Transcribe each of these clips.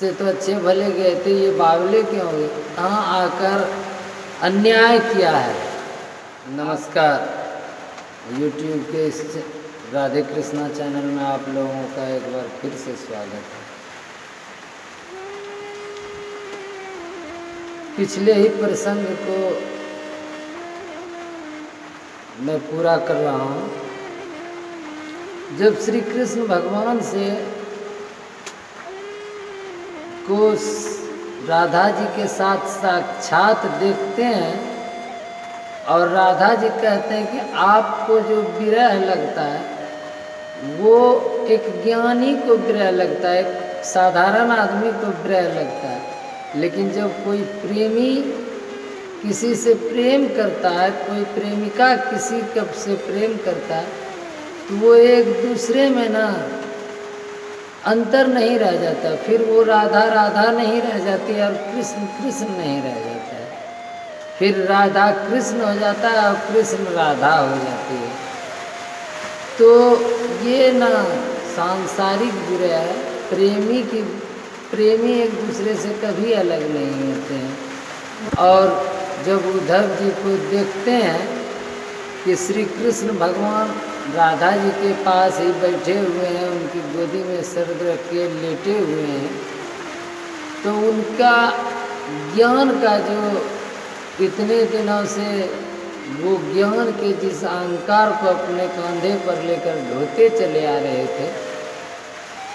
से तो अच्छे भले गए थे, ये बावले क्यों हुए? कहाँ आकर अन्याय किया है। नमस्कार, यूट्यूब के इस राधे कृष्णा चैनल में आप लोगों का एक बार फिर से स्वागत है। पिछले ही प्रसंग को मैं पूरा कर रहा हूँ। जब श्री कृष्ण भगवान से को राधा जी के साथ साक्षात देखते हैं और राधा जी कहते हैं कि आपको जो विरह लगता है वो एक ज्ञानी को विरह लगता है, एक साधारण आदमी को विरह लगता है। लेकिन जब कोई प्रेमी किसी से प्रेम करता है, कोई प्रेमिका किसी से प्रेम करता है, तो वो एक दूसरे में ना अंतर नहीं रह जाता। फिर वो राधा राधा नहीं रह जाती और कृष्ण कृष्ण नहीं रह जाता है। फिर राधा कृष्ण हो जाता है और कृष्ण राधा हो जाती है। तो ये ना सांसारिक विरह है। प्रेमी एक दूसरे से कभी अलग नहीं होते हैं। और जब उद्धव जी को देखते हैं कि श्री कृष्ण भगवान राधा जी के पास ही बैठे हुए हैं, उनकी गोदी में सर रख के लेटे हुए हैं, तो उनका ज्ञान का जो इतने दिनों से वो ज्ञान के जिस अहंकार को अपने कंधे पर लेकर ढोते चले आ रहे थे,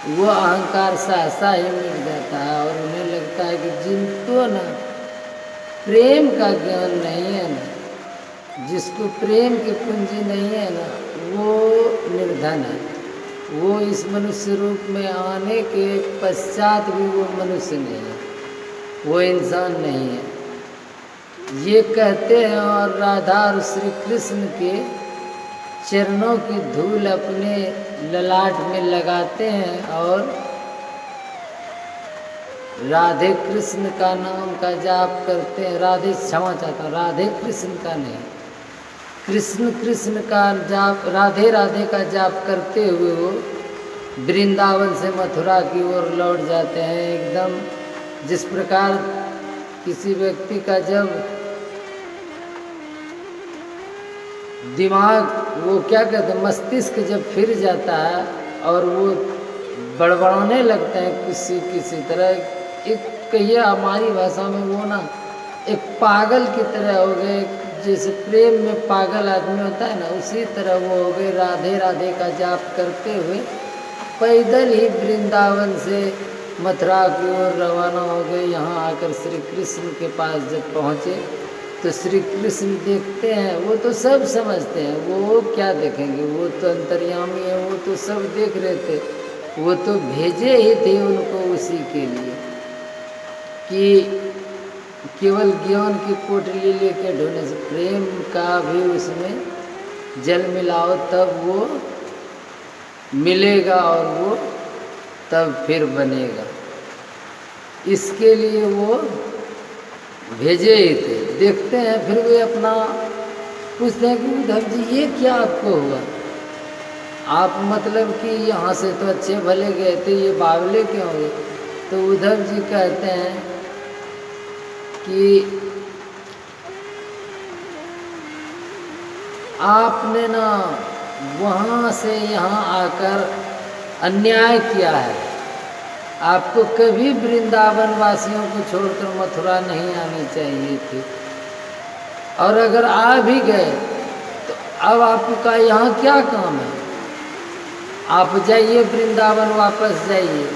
वो अहंकार सहसा ही मिट जाता है और उन्हें लगता है कि जिनको ना प्रेम का ज्ञान नहीं है ना, जिसको प्रेम की पूंजी नहीं है ना, वो निर्धन है। वो इस मनुष्य रूप में आने के पश्चात भी वो मनुष्य नहीं है, वो इंसान नहीं है, ये कहते हैं। और राधा और श्री कृष्ण के चरणों की धूल अपने ललाट में लगाते हैं और राधे कृष्ण का नाम का जाप करते हैं। राधे क्षमा चाहता हूँ, राधे कृष्ण का नहीं, कृष्ण कृष्ण का जाप, राधे राधे का जाप करते हुए वो वृंदावन से मथुरा की ओर लौट जाते हैं। एकदम जिस प्रकार किसी व्यक्ति का जब दिमाग, वो क्या कहते हैं, मस्तिष्क जब फिर जाता है और वो बड़बड़ाने लगते हैं किसी तरह, एक कहिए हमारी भाषा में वो ना एक पागल की तरह हो गए। जैसे प्रेम में पागल आदमी होता है ना, उसी तरह वो हो गए। राधे राधे का जाप करते हुए पैदल ही वृंदावन से मथुरा की ओर रवाना हो गए। यहाँ आकर श्री कृष्ण के पास जब पहुँचे तो श्री कृष्ण देखते हैं, वो तो सब समझते हैं, वो क्या देखेंगे, वो तो अंतर्यामी है, वो तो सब देख रहे थे। वो तो भेजे ही थे उनको उसी के लिए कि केवल ज्ञान की पोटली लेके ढूंढने से प्रेम का भी उसमें जल मिलाओ तब वो मिलेगा और वो तब फिर बनेगा। इसके लिए वो भेजे ही थे। देखते हैं फिर वे अपना पूछते हैं कि उद्धव जी ये क्या आपको हुआ? आप मतलब कि यहाँ से तो अच्छे भले गए थे, ये बावले क्यों हुए? तो उद्धव जी कहते हैं कि आपने ना वहाँ से यहाँ आकर अन्याय किया है। आपको कभी वृंदावन वासियों को छोड़कर मथुरा नहीं आनी चाहिए थी, और अगर आ भी गए तो अब आपका यहाँ क्या काम है? आप जाइए वृंदावन, वापस जाइए,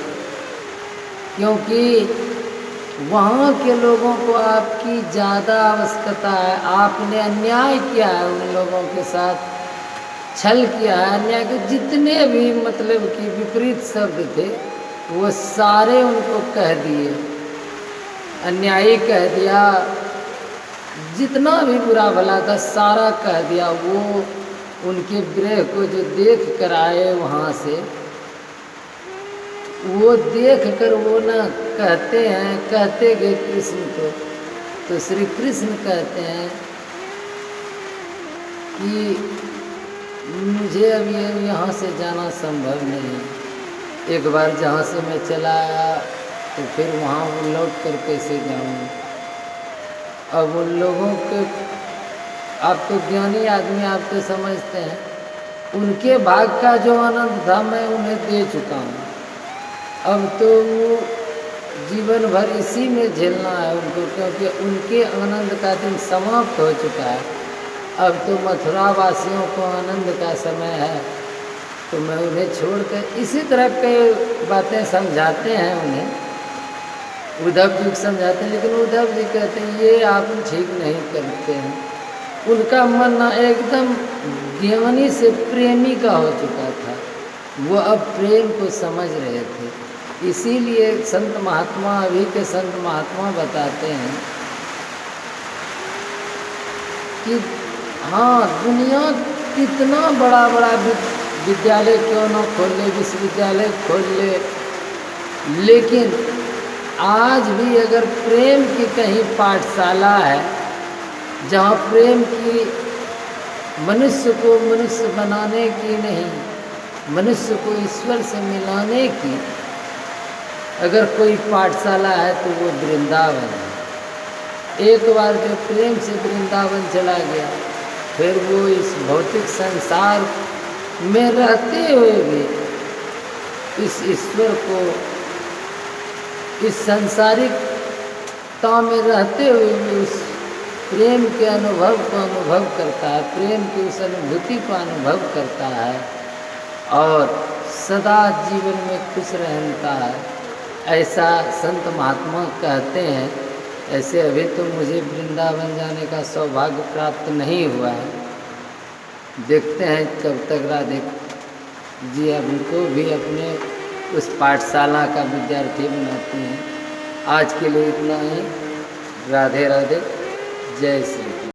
क्योंकि वहाँ के लोगों को आपकी ज़्यादा आवश्यकता है। आपने अन्याय किया है, उन लोगों के साथ छल किया है। अन्याय के जितने भी मतलब कि विपरीत शब्द थे वो सारे उनको कह दिए, अन्यायी कह दिया, जितना भी बुरा भला था सारा कह दिया। वो उनके विरह को जो देख कर आए वहाँ से, वो देख कर वो ना कहते गए कृष्ण को। तो श्री कृष्ण कहते हैं कि मुझे अब यहाँ से जाना संभव नहीं। एक बार जहाँ से मैं चला आया तो फिर वहाँ वो लौट कर कैसे जाऊँगी। अब उन लोगों के, आप तो ज्ञानी आदमी, आप तो समझते हैं, उनके भाग का जो आनंद था मैं उन्हें दे चुका हूँ। अब तो वो जीवन भर इसी में झेलना है उनको, क्योंकि उनके आनंद का दिन समाप्त हो चुका है। अब तो मथुरा वासियों को आनंद का समय है, तो मैं उन्हें छोड़कर इसी तरह के बातें समझाते हैं उन्हें। उद्धव जी को समझाते हैं, लेकिन उद्धव जी कहते हैं ये आप ठीक नहीं करते हैं। उनका मन एकदम ज्ञानी से प्रेमी का हो चुका था, वो अब प्रेम को समझ रहे थे। इसीलिए संत महात्मा, अभी के संत महात्मा बताते हैं कि हाँ, दुनिया कितना बड़ा बड़ा विद्यालय क्यों न खोल ले, विश्वविद्यालय खोल ले, लेकिन आज भी अगर प्रेम की कहीं पाठशाला है, जहाँ प्रेम की, मनुष्य को मनुष्य बनाने की नहीं, मनुष्य को ईश्वर से मिलाने की अगर कोई पाठशाला है तो वो वृंदावन है। एक बार जो प्रेम से वृंदावन चला गया, फिर वो इस भौतिक संसार में रहते हुए भी इस ईश्वर को, इस सांसारिकता में रहते हुए भी उस प्रेम के अनुभव को अनुभव करता है, प्रेम की उस अनुभूति को अनुभव करता है और सदा जीवन में खुश रहता है। ऐसा संत महात्मा कहते हैं। ऐसे अभी तो मुझे वृंदावन जाने का सौभाग्य प्राप्त नहीं हुआ है, देखते हैं कब तक राधे जी हमको भी अपने उस पाठशाला का विद्यार्थी बनाती हैं। आज के लिए इतना ही। राधे राधे, जय श्री।